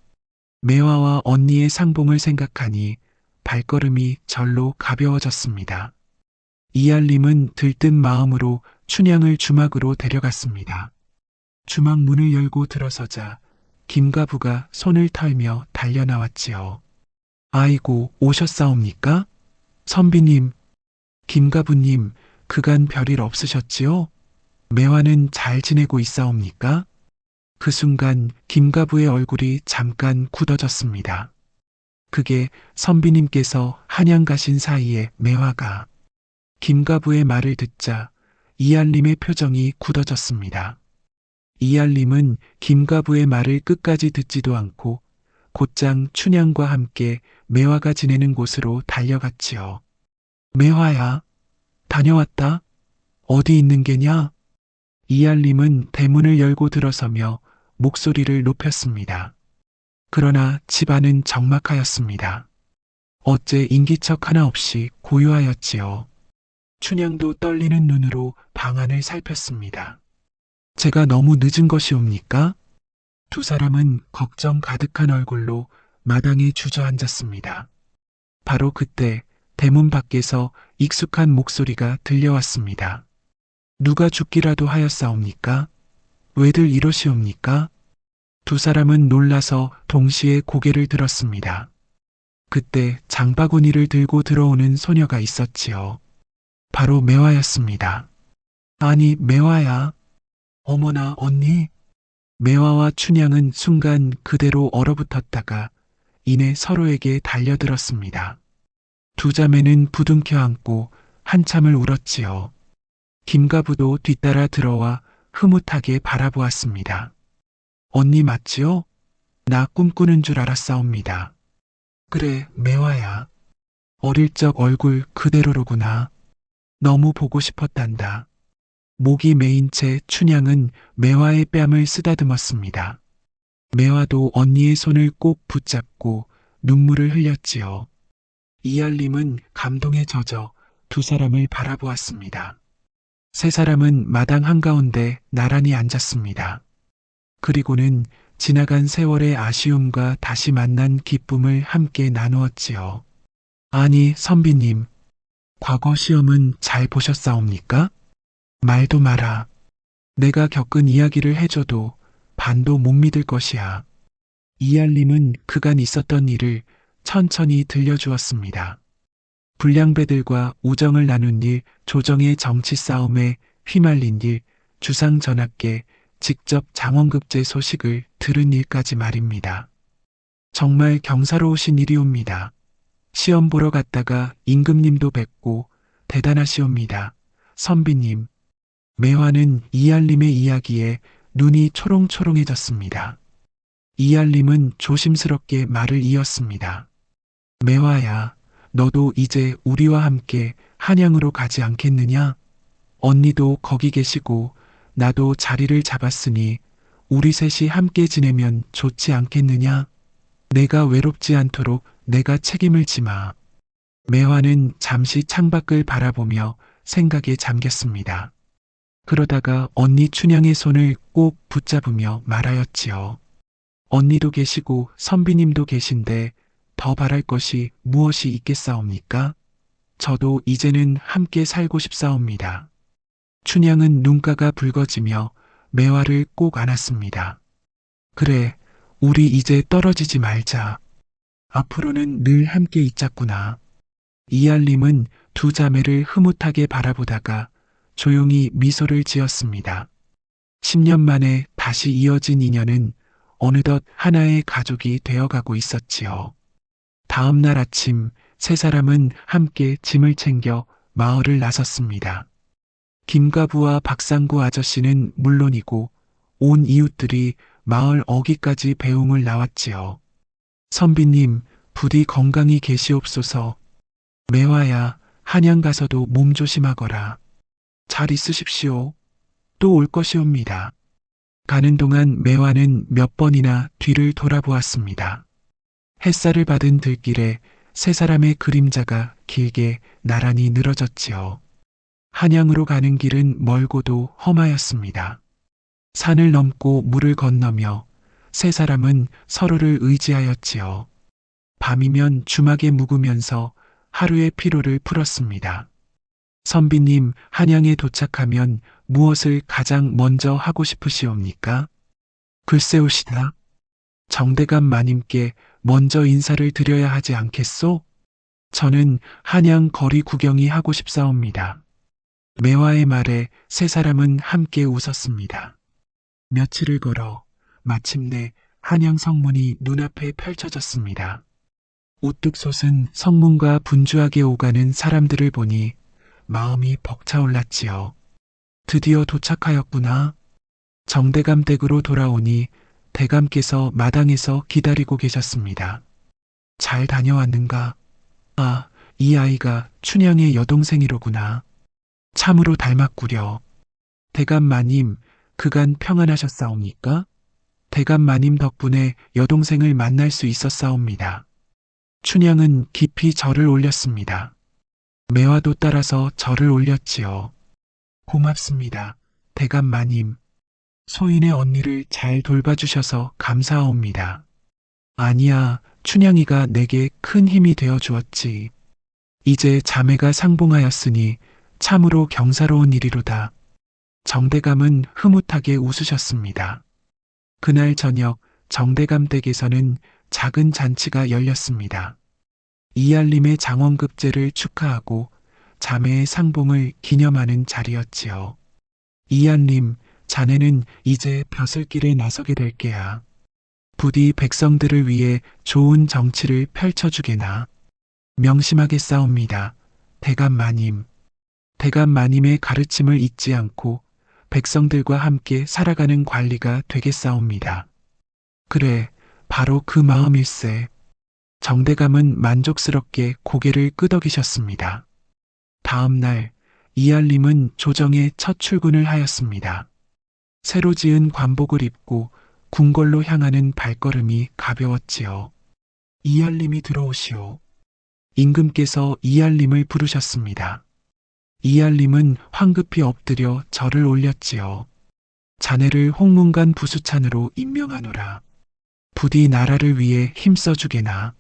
A: 매화와 언니의 상봉을 생각하니 발걸음이 절로 가벼워졌습니다. 이알림은 들뜬 마음으로 춘향을 주막으로 데려갔습니다. 주막 문을 열고 들어서자 김가부가 손을 털며 달려나왔지요. 아이고, 오셨사옵니까? 선비님, 김가부님, 그간 별일 없으셨지요? 매화는 잘 지내고 있사옵니까? 그 순간 김가부의 얼굴이 잠깐 굳어졌습니다. 그게 선비님께서 한양 가신 사이에 매화가. 김가부의 말을 듣자 이알림의 표정이 굳어졌습니다. 이알림은 김가부의 말을 끝까지 듣지도 않고 곧장 춘향과 함께 매화가 지내는 곳으로 달려갔지요. 매화야, 다녀왔다. 어디 있는 게냐? 이알림은 대문을 열고 들어서며 목소리를 높였습니다. 그러나 집안은 적막하였습니다. 어째 인기척 하나 없이 고요하였지요. 춘향도 떨리는 눈으로 방 안을 살폈습니다. 제가 너무 늦은 것이옵니까? 두 사람은 걱정 가득한 얼굴로 마당에 주저앉았습니다. 바로 그때 대문 밖에서 익숙한 목소리가 들려왔습니다. 누가 죽기라도 하였사옵니까? 왜들 이러시옵니까? 두 사람은 놀라서 동시에 고개를 들었습니다. 그때 장바구니를 들고 들어오는 소녀가 있었지요. 바로 매화였습니다. 아니, 매화야. 어머나, 언니. 매화와 춘향은 순간 그대로 얼어붙었다가 이내 서로에게 달려들었습니다. 두 자매는 부둥켜 안고 한참을 울었지요. 김가부도 뒤따라 들어와 흐뭇하게 바라보았습니다. 언니 맞지요? 나 꿈꾸는 줄 알았사옵니다. 그래, 매화야. 어릴 적 얼굴 그대로로구나. 너무 보고 싶었단다. 목이 메인 채 춘향은 매화의 뺨을 쓰다듬었습니다. 매화도 언니의 손을 꼭 붙잡고 눈물을 흘렸지요. 이알림은 감동에 젖어 두 사람을 바라보았습니다. 세 사람은 마당 한가운데 나란히 앉았습니다. 그리고는 지나간 세월의 아쉬움과 다시 만난 기쁨을 함께 나누었지요. 아니, 선비님, 과거 시험은 잘 보셨사옵니까? 말도 마라. 내가 겪은 이야기를 해줘도 반도 못 믿을 것이야. 이알림은 그간 있었던 일을 천천히 들려주었습니다. 불량배들과 우정을 나눈 일, 조정의 정치 싸움에 휘말린 일, 주상 전하께 직접 장원급제 소식을 들은 일까지 말입니다. 정말 경사로우신 일이옵니다. 시험 보러 갔다가 임금님도 뵙고 대단하시옵니다. 선비님. 매화는 이알림의 이야기에 눈이 초롱초롱해졌습니다. 이알림은 조심스럽게 말을 이었습니다. 매화야, 너도 이제 우리와 함께 한양으로 가지 않겠느냐? 언니도 거기 계시고 나도 자리를 잡았으니 우리 셋이 함께 지내면 좋지 않겠느냐? 내가 외롭지 않도록 내가 책임을 지마. 매화는 잠시 창밖을 바라보며 생각에 잠겼습니다. 그러다가 언니 춘향의 손을 꼭 붙잡으며 말하였지요. 언니도 계시고 선비님도 계신데 더 바랄 것이 무엇이 있겠사옵니까? 저도 이제는 함께 살고 싶사옵니다. 춘향은 눈가가 붉어지며 매화를 꼭 안았습니다. 그래, 우리 이제 떨어지지 말자. 앞으로는 늘 함께 있자꾸나. 이알림은 두 자매를 흐뭇하게 바라보다가 조용히 미소를 지었습니다. 10년 만에 다시 이어진 인연은 어느덧 하나의 가족이 되어가고 있었지요. 다음 날 아침 세 사람은 함께 짐을 챙겨 마을을 나섰습니다. 김가부와 박상구 아저씨는 물론이고 온 이웃들이 마을 어귀까지 배웅을 나왔지요. 선비님, 부디 건강히 계시옵소서. 매화야, 한양 가서도 몸 조심하거라. 잘 있으십시오. 또 올 것이옵니다. 가는 동안 매화는 몇 번이나 뒤를 돌아보았습니다. 햇살을 받은 들길에 세 사람의 그림자가 길게 나란히 늘어졌지요. 한양으로 가는 길은 멀고도 험하였습니다. 산을 넘고 물을 건너며 세 사람은 서로를 의지하였지요. 밤이면 주막에 묵으면서 하루의 피로를 풀었습니다. 선비님, 한양에 도착하면 무엇을 가장 먼저 하고 싶으시옵니까? 글쎄오시다. 정대감 마님께 먼저 인사를 드려야 하지 않겠소? 저는 한양 거리 구경이 하고 싶사옵니다. 매화의 말에 세 사람은 함께 웃었습니다. 며칠을 걸어 마침내 한양 성문이 눈앞에 펼쳐졌습니다. 우뚝 솟은 성문과 분주하게 오가는 사람들을 보니 마음이 벅차올랐지요. 드디어 도착하였구나. 정대감 댁으로 돌아오니 대감께서 마당에서 기다리고 계셨습니다. 잘 다녀왔는가? 아, 이 아이가 춘향의 여동생이로구나. 참으로 닮았구려. 대감 마님, 그간 평안하셨사옵니까? 대감 마님 덕분에 여동생을 만날 수 있었사옵니다. 춘향은 깊이 절을 올렸습니다. 매화도 따라서 절을 올렸지요. 고맙습니다. 대감 마님. 소인의 언니를 잘 돌봐주셔서 감사하옵니다. 아니야, 춘향이가 내게 큰 힘이 되어 주었지. 이제 자매가 상봉하였으니 참으로 경사로운 일이로다. 정대감은 흐뭇하게 웃으셨습니다. 그날 저녁 정대감 댁에서는 작은 잔치가 열렸습니다. 이알림의 장원급제를 축하하고 자매의 상봉을 기념하는 자리였지요. 이알림, 자네는 이제 벼슬길에 나서게 될 게야. 부디 백성들을 위해 좋은 정치를 펼쳐주게나. 명심하겠사옵니다. 대감 마님. 대감 마님의 가르침을 잊지 않고 백성들과 함께 살아가는 관리가 되겠사옵니다. 그래, 바로 그 마음일세. 정대감은 만족스럽게 고개를 끄덕이셨습니다. 다음 날 이알림은 조정에 첫 출근을 하였습니다. 새로 지은 관복을 입고 궁궐로 향하는 발걸음이 가벼웠지요. 이알림이 들어오시오. 임금께서 이알림을 부르셨습니다. 이알림은 황급히 엎드려 절을 올렸지요. 자네를 홍문관 부수찬으로 임명하노라. 부디 나라를 위해 힘써주게나.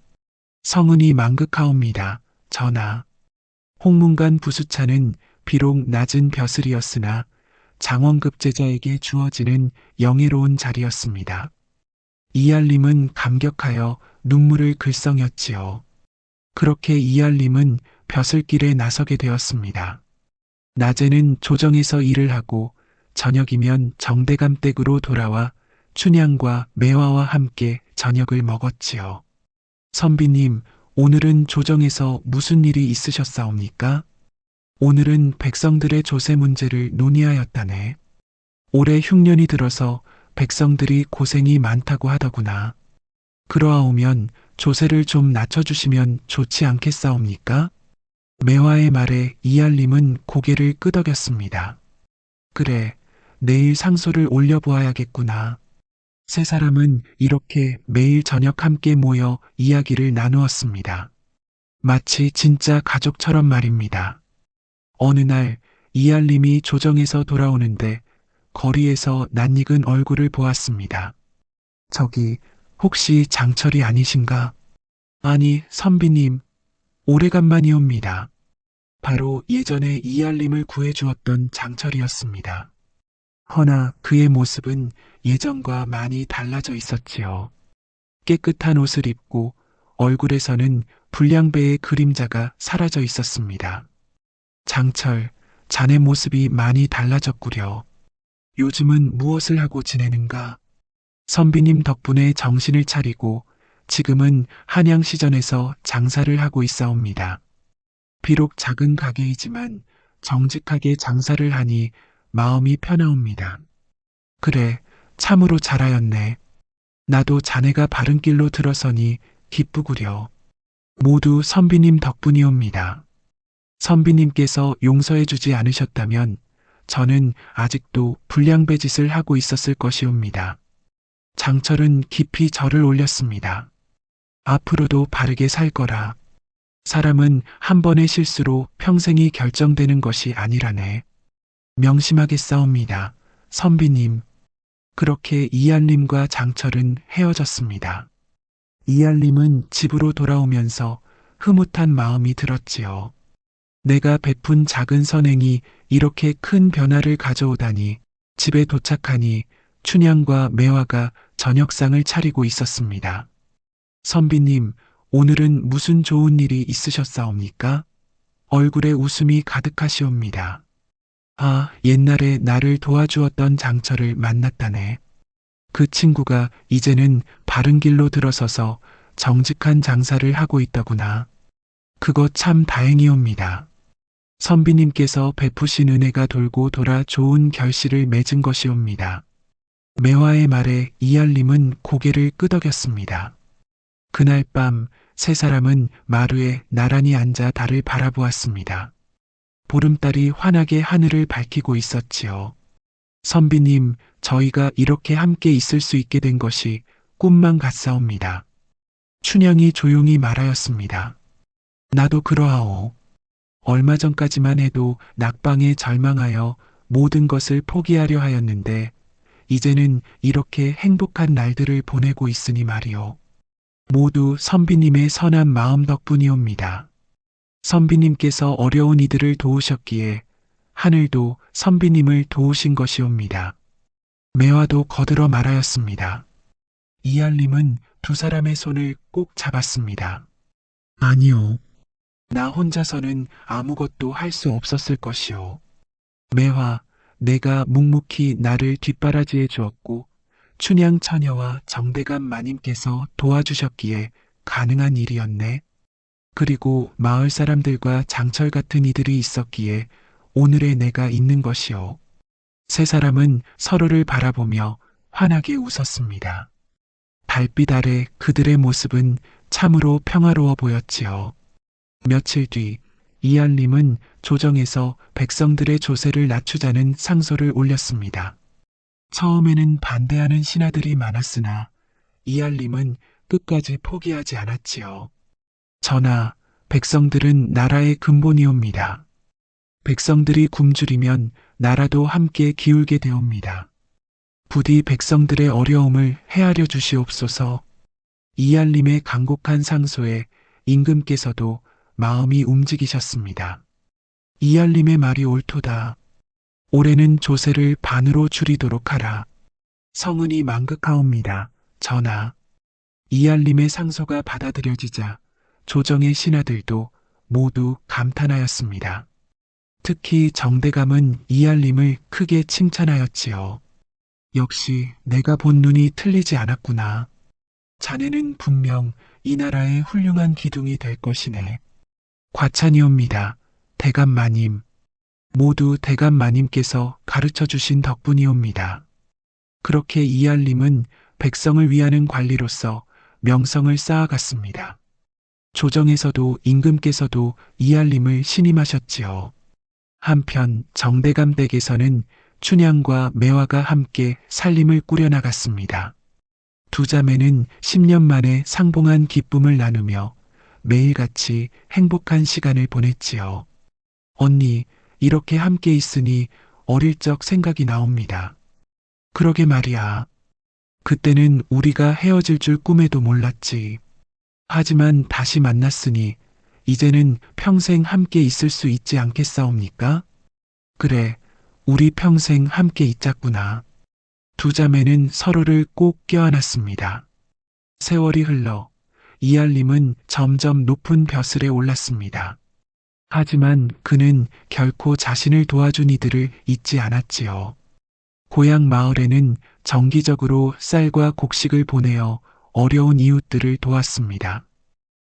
A: 성은이 망극하옵니다. 전하. 홍문관 부수찬은 비록 낮은 벼슬이었으나 장원급제자에게 주어지는 영예로운 자리였습니다. 이알림은 감격하여 눈물을 글썽였지요. 그렇게 이알림은 벼슬길에 나서게 되었습니다. 낮에는 조정에서 일을 하고 저녁이면 정대감 댁으로 돌아와 춘향과 매화와 함께 저녁을 먹었지요. 선비님, 오늘은 조정에서 무슨 일이 있으셨사옵니까? 오늘은 백성들의 조세 문제를 논의하였다네. 올해 흉년이 들어서 백성들이 고생이 많다고 하더구나. 그러하오면 조세를 좀 낮춰주시면 좋지 않겠사옵니까? 매화의 말에 이알림은 고개를 끄덕였습니다. 그래, 내일 상소를 올려보아야겠구나. 세 사람은 이렇게 매일 저녁 함께 모여 이야기를 나누었습니다. 마치 진짜 가족처럼 말입니다. 어느 날 이알림이 조정에서 돌아오는데 거리에서 낯익은 얼굴을 보았습니다. 저기 혹시 장철이 아니신가? 아니, 선비님, 오래간만이옵니다. 바로 예전에 이알림을 구해주었던 장철이었습니다. 허나 그의 모습은 예전과 많이 달라져 있었지요. 깨끗한 옷을 입고 얼굴에서는 불량배의 그림자가 사라져 있었습니다. 장철, 자네 모습이 많이 달라졌구려. 요즘은 무엇을 하고 지내는가? 선비님 덕분에 정신을 차리고 지금은 한양시전에서 장사를 하고 있사옵니다. 비록 작은 가게이지만 정직하게 장사를 하니 마음이 편하옵니다. 그래, 참으로 잘하였네. 나도 자네가 바른 길로 들어서니 기쁘구려. 모두 선비님 덕분이옵니다. 선비님께서 용서해주지 않으셨다면 저는 아직도 불량배 짓을 하고 있었을 것이옵니다. 장철은 깊이 절을 올렸습니다. 앞으로도 바르게 살 거라. 사람은 한 번의 실수로 평생이 결정되는 것이 아니라네. 명심하겠사옵니다. 선비님. 그렇게 이알림과 장철은 헤어졌습니다. 이알림은 집으로 돌아오면서 흐뭇한 마음이 들었지요. 내가 베푼 작은 선행이 이렇게 큰 변화를 가져오다니. 집에 도착하니 춘향과 매화가 저녁상을 차리고 있었습니다. 선비님, 오늘은 무슨 좋은 일이 있으셨사옵니까? 얼굴에 웃음이 가득하시옵니다. 아, 옛날에 나를 도와주었던 장철을 만났다네. 그 친구가 이제는 바른 길로 들어서서 정직한 장사를 하고 있더구나. 그거 참 다행이옵니다. 선비님께서 베푸신 은혜가 돌고 돌아 좋은 결실을 맺은 것이옵니다. 매화의 말에 이알림은 고개를 끄덕였습니다. 그날 밤 세 사람은 마루에 나란히 앉아 달을 바라보았습니다. 보름달이 환하게 하늘을 밝히고 있었지요. 선비님, 저희가 이렇게 함께 있을 수 있게 된 것이 꿈만 같사옵니다. 춘향이 조용히 말하였습니다. 나도 그러하오. 얼마 전까지만 해도 낙방에 절망하여 모든 것을 포기하려 하였는데 이제는 이렇게 행복한 날들을 보내고 있으니 말이오. 모두 선비님의 선한 마음 덕분이옵니다. 선비님께서 어려운 이들을 도우셨기에 하늘도 선비님을 도우신 것이옵니다. 매화도 거들어 말하였습니다. 이알림은 두 사람의 손을 꼭 잡았습니다. 아니요. 나 혼자서는 아무것도 할 수 없었을 것이오. 매화, 내가 묵묵히 나를 뒷바라지해 주었고 춘향 처녀와 정대감 마님께서 도와주셨기에 가능한 일이었네. 그리고 마을 사람들과 장철 같은 이들이 있었기에 오늘의 내가 있는 것이오. 세 사람은 서로를 바라보며 환하게 웃었습니다. 달빛 아래 그들의 모습은 참으로 평화로워 보였지요. 며칠 뒤 이알림은 조정에서 백성들의 조세를 낮추자는 상소를 올렸습니다. 처음에는 반대하는 신하들이 많았으나 이알림은 끝까지 포기하지 않았지요. 전하, 백성들은 나라의 근본이옵니다. 백성들이 굶주리면 나라도 함께 기울게 되옵니다. 부디 백성들의 어려움을 헤아려 주시옵소서. 이알림의 간곡한 상소에 임금께서도 마음이 움직이셨습니다. 이알림의 말이 옳도다. 올해는 조세를 반으로 줄이도록 하라. 성은이 망극하옵니다. 전하. 이알림의 상소가 받아들여지자 조정의 신하들도 모두 감탄하였습니다. 특히 정대감은 이알림을 크게 칭찬하였지요. 역시 내가 본 눈이 틀리지 않았구나. 자네는 분명 이 나라의 훌륭한 기둥이 될 것이네. 과찬이옵니다. 대감 마님. 모두 대감 마님께서 가르쳐 주신 덕분이옵니다. 그렇게 이알림은 백성을 위하는 관리로서 명성을 쌓아갔습니다. 조정에서도 임금께서도 이알림을 신임하셨지요. 한편 정대감 댁에서는 춘향과 매화가 함께 살림을 꾸려나갔습니다. 두 자매는 10년 만에 상봉한 기쁨을 나누며 매일같이 행복한 시간을 보냈지요. 언니, 이렇게 함께 있으니 어릴 적 생각이 나옵니다. 그러게 말이야. 그때는 우리가 헤어질 줄 꿈에도 몰랐지. 하지만 다시 만났으니 이제는 평생 함께 있을 수 있지 않겠사옵니까? 그래, 우리 평생 함께 있자꾸나. 두 자매는 서로를 꼭 껴안았습니다. 세월이 흘러 이알림은 점점 높은 벼슬에 올랐습니다. 하지만 그는 결코 자신을 도와준 이들을 잊지 않았지요. 고향 마을에는 정기적으로 쌀과 곡식을 보내어 어려운 이웃들을 도왔습니다.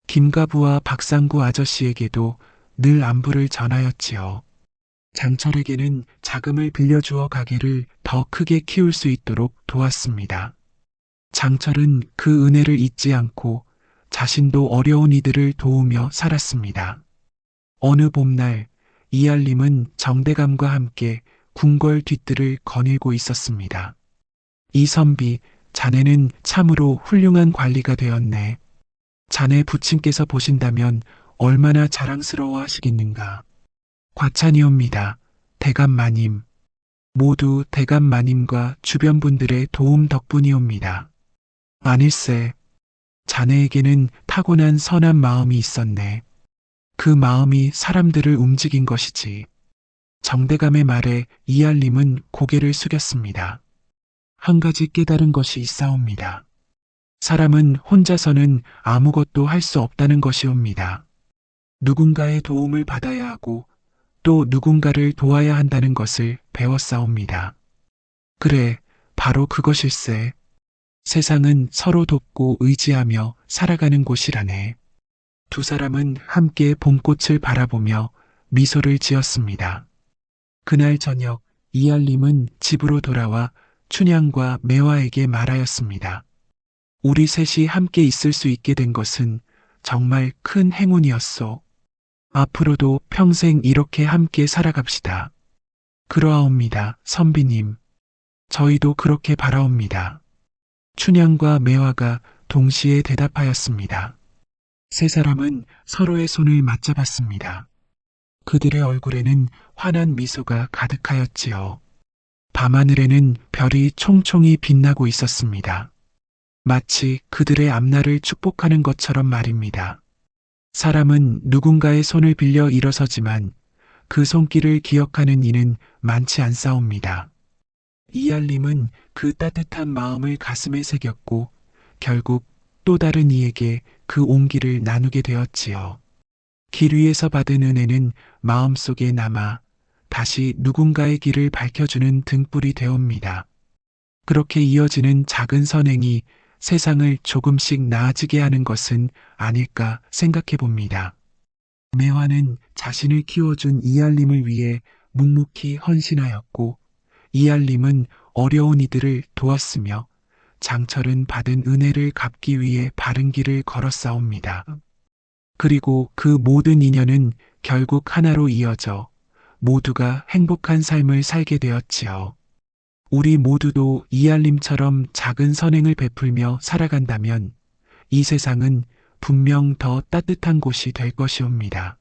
A: 김가부와 박상구 아저씨에게도 늘 안부를 전하였지요. 장철에게는 자금을 빌려주어 가게를 더 크게 키울 수 있도록 도왔습니다. 장철은 그 은혜를 잊지 않고 자신도 어려운 이들을 도우며 살았습니다. 어느 봄날 이알림은 정대감과 함께 궁궐 뒷뜰을 거닐고 있었습니다. 이선비, 자네는 참으로 훌륭한 관리가 되었네. 자네 부친께서 보신다면 얼마나 자랑스러워 하시겠는가. 과찬이옵니다. 대감 마님. 모두 대감 마님과 주변 분들의 도움 덕분이옵니다. 아닐세. 자네에게는 타고난 선한 마음이 있었네. 그 마음이 사람들을 움직인 것이지. 정대감의 말에 이알림은 고개를 숙였습니다. 한 가지 깨달은 것이 있사옵니다. 사람은 혼자서는 아무것도 할 수 없다는 것이옵니다. 누군가의 도움을 받아야 하고 또 누군가를 도와야 한다는 것을 배웠사옵니다. 그래, 바로 그것일세. 세상은 서로 돕고 의지하며 살아가는 곳이라네. 두 사람은 함께 봄꽃을 바라보며 미소를 지었습니다. 그날 저녁 이알림은 집으로 돌아와 춘향과 매화에게 말하였습니다. 우리 셋이 함께 있을 수 있게 된 것은 정말 큰 행운이었소. 앞으로도 평생 이렇게 함께 살아갑시다. 그러하옵니다, 선비님. 저희도 그렇게 바라옵니다. 춘향과 매화가 동시에 대답하였습니다. 세 사람은 서로의 손을 맞잡았습니다. 그들의 얼굴에는 환한 미소가 가득하였지요. 밤하늘에는 별이 총총히 빛나고 있었습니다. 마치 그들의 앞날을 축복하는 것처럼 말입니다. 사람은 누군가의 손을 빌려 일어서지만 그 손길을 기억하는 이는 많지 않사옵니다. 이알림은 그 따뜻한 마음을 가슴에 새겼고 결국 또 다른 이에게 그 온기를 나누게 되었지요. 길 위에서 받은 은혜는 마음속에 남아 다시 누군가의 길을 밝혀주는 등불이 되옵니다. 그렇게 이어지는 작은 선행이 세상을 조금씩 나아지게 하는 것은 아닐까 생각해 봅니다. 매화는 자신을 키워준 이알림을 위해 묵묵히 헌신하였고 이알림은 어려운 이들을 도왔으며 장철은 받은 은혜를 갚기 위해 바른 길을 걸었사옵니다. 그리고 그 모든 인연은 결국 하나로 이어져 모두가 행복한 삶을 살게 되었지요. 우리 모두도 이알림처럼 작은 선행을 베풀며 살아간다면 이 세상은 분명 더 따뜻한 곳이 될 것이옵니다.